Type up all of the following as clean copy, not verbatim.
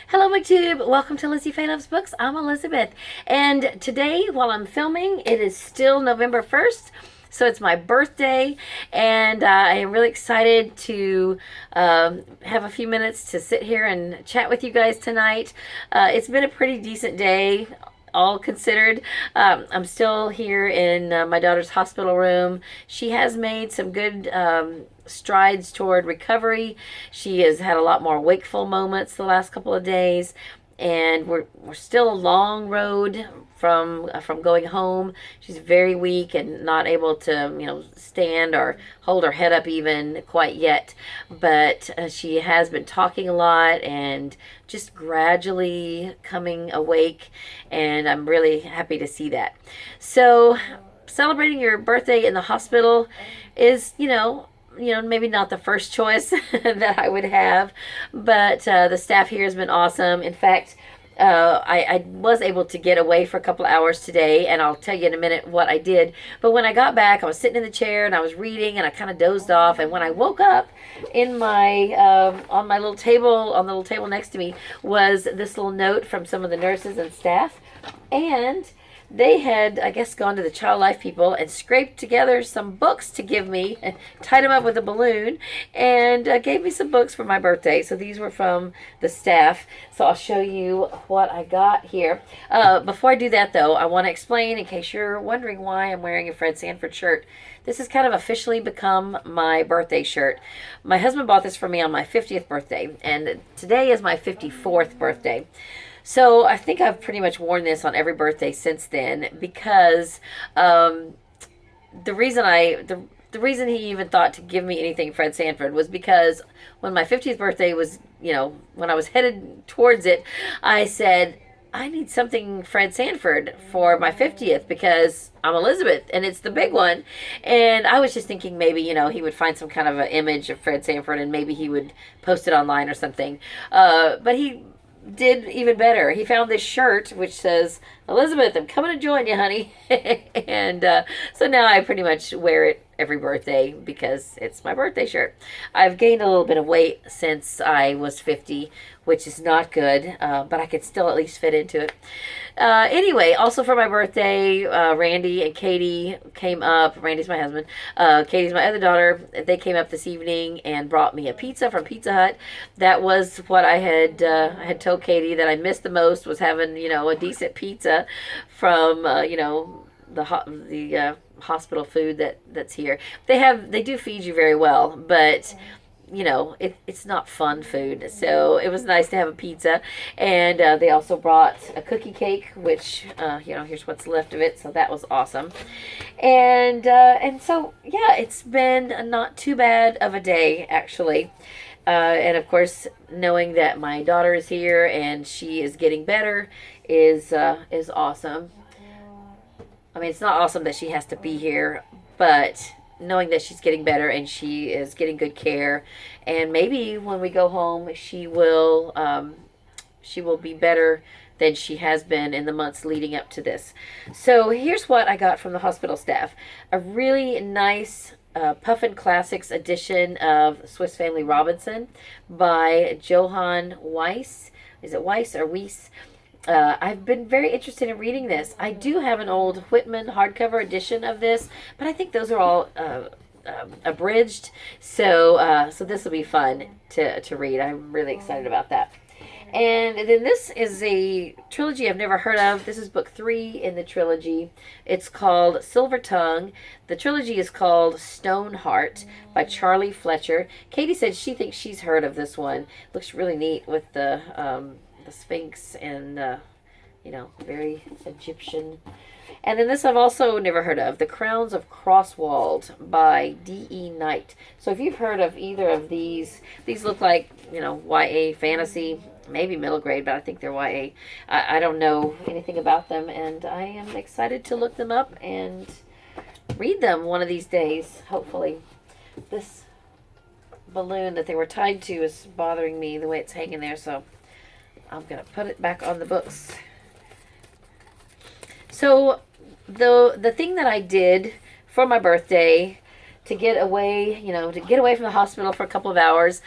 Hello, BookTube. Welcome to Lizzie Faye Loves Books. I'm Elizabeth, and today, while I'm filming, it is still November 1st, so it's my birthday, and I am really excited to have a few minutes to sit here and chat with you guys tonight. It's been a pretty decent day, all considered. I'm still here in my daughter's hospital room. She has made some good strides toward recovery. She has had a lot more wakeful moments the last couple of days, and we're still a long road from going home. She's very weak and not able to stand or hold her head up even quite yet, but she has been talking a lot and just gradually coming awake, and I'm really happy to see that. So celebrating your birthday in the hospital is maybe not the first choice that I would have, but the staff here has been awesome. In fact, I was able to get away for a couple of hours today, and I'll tell you in a minute what I did. But when I got back, I was sitting in the chair and I was reading, and I kind of dozed off. And when I woke up, in my on my little table, on the little table next to me, was this little note from some of the nurses and staff, and they had, I guess, gone to the Child Life people and scraped together some books to give me, and tied them up with a balloon, and gave me some books for my birthday. So these were from the staff. So I'll show you what I got here. Before I do that, though, I want to explain, in case you're wondering why I'm wearing a Fred Sanford shirt. This has kind of officially become my birthday shirt. My husband bought this for me on my 50th birthday, and today is my 54th birthday. So I think I've pretty much worn this on every birthday since then, because the reason the reason he even thought to give me anything Fred Sanford was because when my 50th birthday was, when I was headed towards it, I said, I need something Fred Sanford for my 50th because I'm Elizabeth and it's the big one. And I was just thinking maybe, he would find some kind of an image of Fred Sanford and maybe he would post it online or something. But he did even better. He found this shirt which says, Elizabeth, I'm coming to join you, honey. And so now I pretty much wear it every birthday because it's my birthday shirt. I've gained a little bit of weight since I was 50, which is not good, but I could still at least fit into it. Anyway, also for my birthday, Randy and Katie came up. Randy's my husband. Katie's my other daughter. They came up this evening and brought me a pizza from Pizza Hut. That was what I had told Katie that I missed the most, was having a decent pizza from the hospital food that's here. They do feed you very well, but it's not fun food. So it was nice to have a pizza, and they also brought a cookie cake, which here's what's left of it. So that was awesome, and so yeah, it's been not too bad of a day actually. And of course, knowing that my daughter is here and she is getting better is awesome. I mean, it's not awesome that she has to be here, but knowing that she's getting better and she is getting good care, and maybe when we go home, she will be better than she has been in the months leading up to this. So here's what I got from the hospital staff: a really nice Puffin Classics edition of Swiss Family Robinson by Johann Weiss. Is it Weiss or Weiss? I've been very interested in reading this. I do have an old Whitman hardcover edition of this, but I think those are all abridged. So this will be fun to read. I'm really excited about that. And then this is a trilogy I've never heard of. This is book 3 in the trilogy. It's called Silver Tongue. The trilogy is called Stoneheart by Charlie Fletcher. Katie said she thinks she's heard of this one. Looks really neat with the Sphinx and very Egyptian. And then this I've also never heard of, The Crowns of Crosswald by D.E. Knight. So if you've heard of either of these look like YA fantasy, maybe middle grade, but I think they're YA. I don't know anything about them, and I am excited to look them up and read them one of these days, hopefully. This balloon that they were tied to is bothering me the way it's hanging there, so I'm going to put it back on the books. So the thing that I did for my birthday to get away, to get away from the hospital for a couple of hours.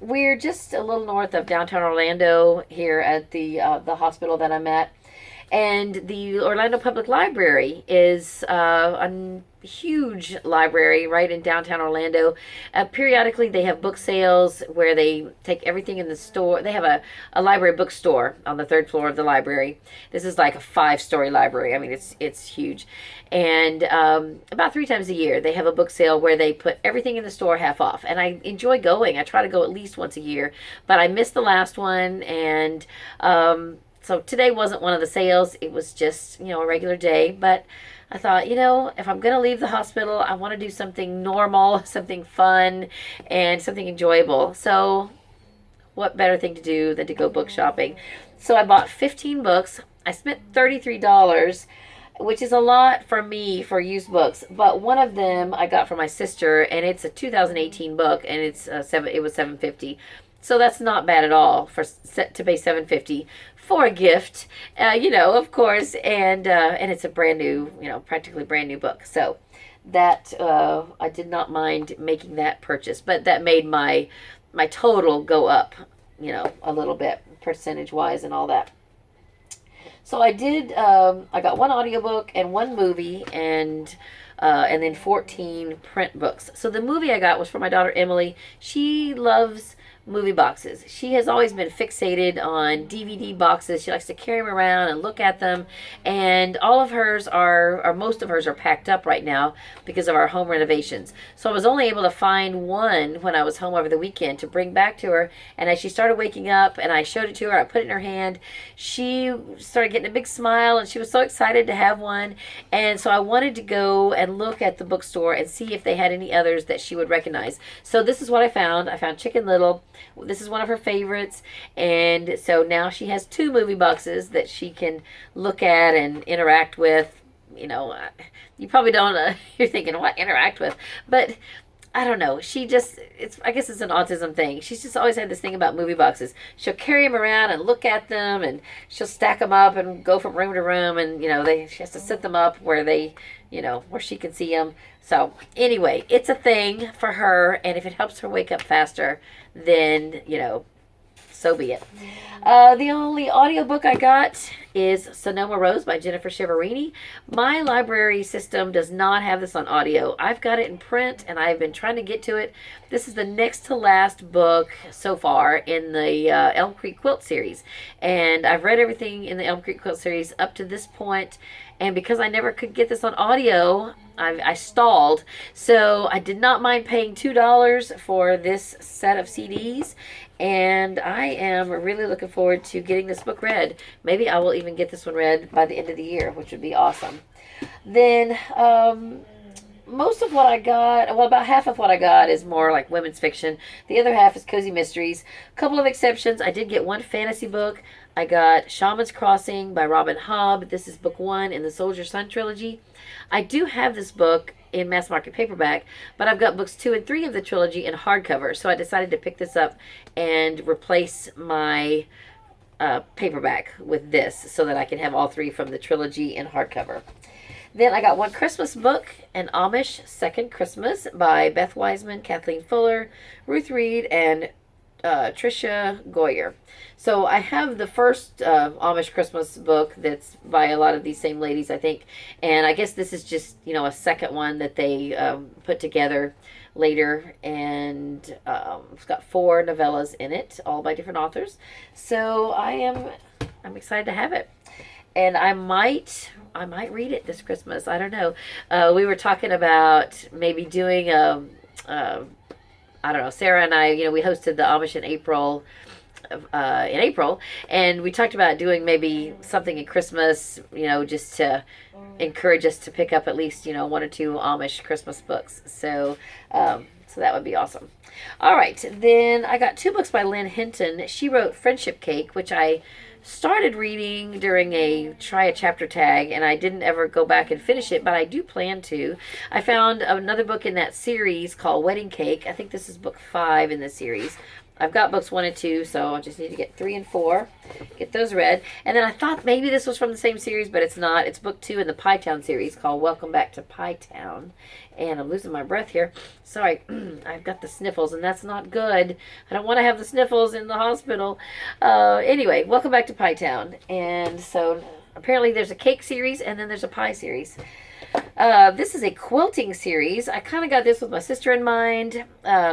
We're just a little north of downtown Orlando here at the hospital that I'm at. And the Orlando Public Library is a huge library right in downtown Orlando. Periodically, they have book sales where they take everything in the store. They have a library bookstore on the third floor of the library. This is like a 5-story library. I mean, it's huge. And about 3 times a year, they have a book sale where they put everything in the store half off. And I enjoy going. I try to go at least once a year. But I missed the last one, and so today wasn't one of the sales. It was just, a regular day. But I thought, if I'm going to leave the hospital, I want to do something normal, something fun, and something enjoyable. So what better thing to do than to go book shopping? So I bought 15 books. I spent $33, which is a lot for me for used books. But one of them I got from my sister, and it's a 2018 book, and it was $7.50. So that's not bad at all to pay $7.50 for a gift, of course, and it's a brand new, practically brand new book. So that I did not mind making that purchase, but that made my total go up, a little bit percentage wise and all that. So I did. I got one audiobook and one movie, and then 14 print books. So the movie I got was for my daughter Emily. She loves movie boxes. She has always been fixated on DVD boxes. She likes to carry them around and look at them. And all of hers or most of hers are packed up right now because of our home renovations. So I was only able to find one when I was home over the weekend to bring back to her. And as she started waking up and I showed it to her, I put it in her hand, she started getting a big smile and she was so excited to have one. And so I wanted to go and look at the bookstore and see if they had any others that she would recognize. So this is what I found. I found Chicken Little. This is one of her favorites, and so now she has 2 movie boxes that she can look at and interact with. You probably don't, you're thinking, what, interact with? But I don't know. I guess it's an autism thing. She's just always had this thing about movie boxes. She'll carry them around and look at them, and she'll stack them up and go from room to room, and, she has to set them up where where she can see them. So anyway, it's a thing for her, and if it helps her wake up faster, then, so be it. The only audiobook I got is Sonoma Rose by Jennifer Shiverini. My library system does not have this on audio. I've got it in print, and I've been trying to get to it. This is the next to last book so far in the Elm Creek Quilt series. And I've read everything in the Elm Creek Quilt series up to this point, and because I never could get this on audio, I stalled. So I did not mind paying $2 for this set of CDs, and I am really looking forward to getting this book read. Maybe I will even get this one read by the end of the year, which would be awesome. Then most of what I got, well, about half of what I got is more like women's fiction. The other half is cozy mysteries. A couple of exceptions. I did get one fantasy book. I got Shaman's Crossing by Robin Hobb. This is book 1 in the Soldier Sun trilogy. I do have this book in mass market paperback, but I've got books 2 and 3 of the trilogy in hardcover. So I decided to pick this up and replace my paperback with this so that I can have all 3 from the trilogy in hardcover. Then I got one Christmas book, An Amish Second Christmas by Beth Wiseman, Kathleen Fuller, Ruth Reed, and Tricia Goyer. So I have the first Amish Christmas book that's by a lot of these same ladies, I think. And I guess this is just, a second one that they put together later. And it's got 4 novellas in it, all by different authors. So I'm excited to have it. And I might read it this Christmas. I don't know. We were talking about maybe doing I don't know, Sarah and I, we hosted the Amish in April, and we talked about doing maybe something at Christmas, just to encourage us to pick up at least, 1 or 2 Amish Christmas books. So that would be awesome. All right, then I got 2 books by Lynn Hinton. She wrote Friendship Cake, which I started reading during a try a chapter tag, and I didn't ever go back and finish it, but I do plan to. I found another book in that series called Wedding Cake. I think this is book 5 in the series. I've got books 1 and 2, so I just need to get 3 and 4, get those read. And then I thought maybe this was from the same series, but it's not. It's book 2 in the Pie Town series called Welcome Back to Pie Town. And I'm losing my breath here. Sorry, I've got the sniffles, and that's not good. I don't want to have the sniffles in the hospital. Anyway, Welcome Back to Pie Town. And so apparently there's a cake series, and then there's a pie series. This is a quilting series. I kind of got this with my sister in mind.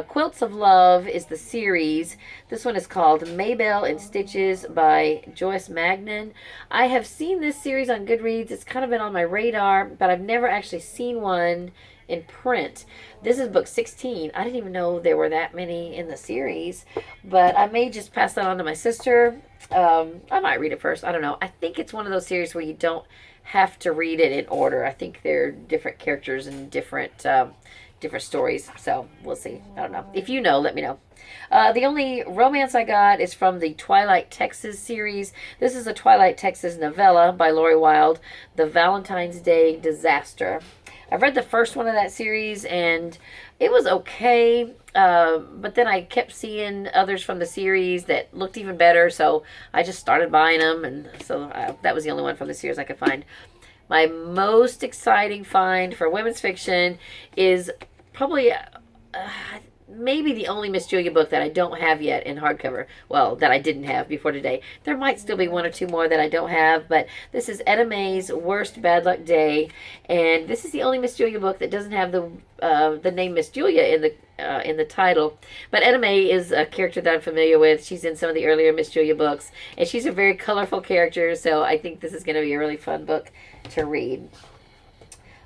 Quilts of Love is the series. This one is called Maybelle in Stitches by Joyce Magnan. I have seen this series on Goodreads. It's kind of been on my radar, but I've never actually seen one in print. This is book 16. I didn't even know there were that many in the series, but I may just pass that on to my sister. I might read it first. I don't know. I think it's one of those series where you don't have to read it in order. I think they're different characters and different stories. So we'll see. I don't know. If you know, let me know. The only romance I got is from the Twilight Texas series. This is a Twilight Texas novella by Lori Wilde, The Valentine's Day Disaster. I've read the first one of that series, and it was okay, but then I kept seeing others from the series that looked even better, so I just started buying them, and so that was the only one from the series I could find. My most exciting find for women's fiction is probably maybe the only Miss Julia book that I don't have yet in hardcover. Well, that I didn't have before today. There might still be 1 or 2 more that I don't have, but this is Etta Mae's Worst Bad Luck Day, and this is the only Miss Julia book that doesn't have the name Miss Julia in the title. But Etta Mae is a character that I'm familiar with. She's in some of the earlier Miss Julia books, and she's a very colorful character, so I think this is going to be a really fun book to read.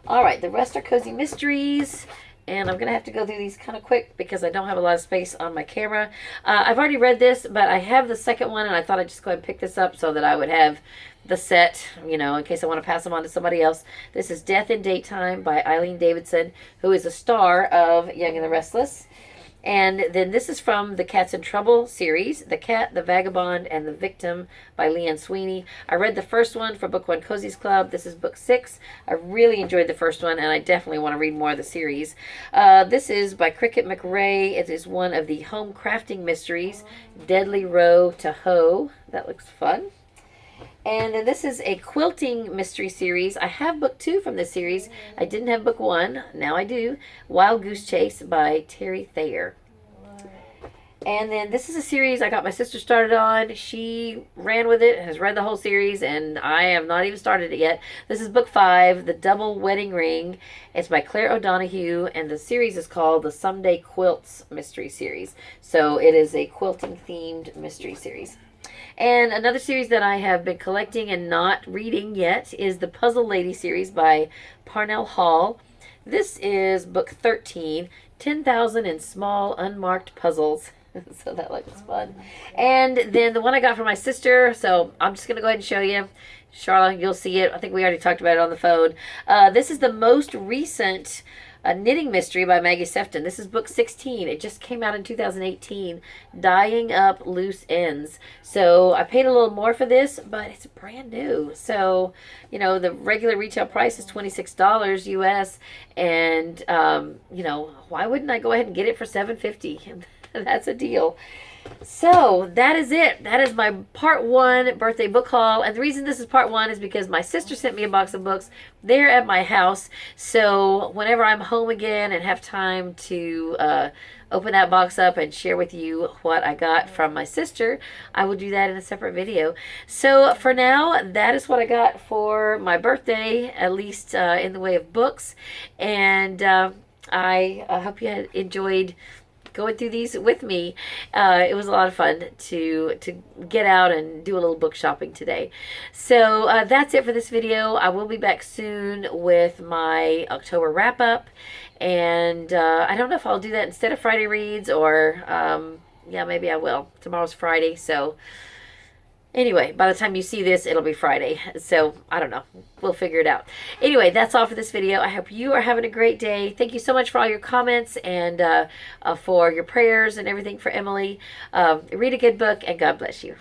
All right, the rest are cozy mysteries. And I'm going to have to go through these kind of quick because I don't have a lot of space on my camera. I've already read this, but I have the second one, and I thought I'd just go ahead and pick this up so that I would have the set, you know, in case I want to pass them on to somebody else. This is Death in Daytime by Eileen Davidson, who is a star of Young and the Restless. And then this is from the Cats in Trouble series, The Cat, the Vagabond, and the Victim by Leanne Sweeney. I read the first one for Book One Cozies Club. This is book 6. I really enjoyed the first one, and I definitely want to read more of the series. This is by Cricket McRae. It is one of the home crafting mysteries, Deadly Row to Hoe. That looks fun. And then this is a quilting mystery series. I have book 2 from this series. I didn't have book 1. Now I do. Wild Goose Chase by Terry Thayer. And then this is a series I got my sister started on. She ran with it, has read the whole series, and I have not even started it yet. This is book 5, The Double Wedding Ring. It's by Claire O'Donoghue, and the series is called the Someday Quilts Mystery Series. So it is a quilting themed mystery series. And another series that I have been collecting and not reading yet is the Puzzle Lady series by Parnell Hall. This is book 13, 10,000 in Small Unmarked Puzzles. So that looks fun. And then the one I got from my sister, so I'm just going to go ahead and show you. Charlotte, you'll see it. I think we already talked about it on the phone. This is the most recent knitting mystery by Maggie Sefton. This is book 16. It just came out in 2018. Dyeing Up Loose Ends. So I paid a little more for this, but it's brand new. So, you know, the regular retail price is $26 US. And, you know, why wouldn't I go ahead and get it for $7.50? That's a deal. So that is it. That is my part 1 birthday book haul. And the reason this is part 1 is because my sister sent me a box of books. They're at my house. So whenever I'm home again and have time to open that box up and share with you what I got from my sister, I will do that in a separate video. So for now, that is what I got for my birthday, at least in the way of books. And I hope you enjoyed going through these with me. It was a lot of fun to get out and do a little book shopping today. So that's it for this video. I will be back soon with my October wrap up, and I don't know if I'll do that instead of Friday reads, or yeah, maybe I will. Tomorrow's Friday, so anyway, by the time you see this, it'll be Friday. So, I don't know. We'll figure it out. Anyway, that's all for this video. I hope you are having a great day. Thank you so much for all your comments and for your prayers and everything for Emily. Read a good book, and God bless you.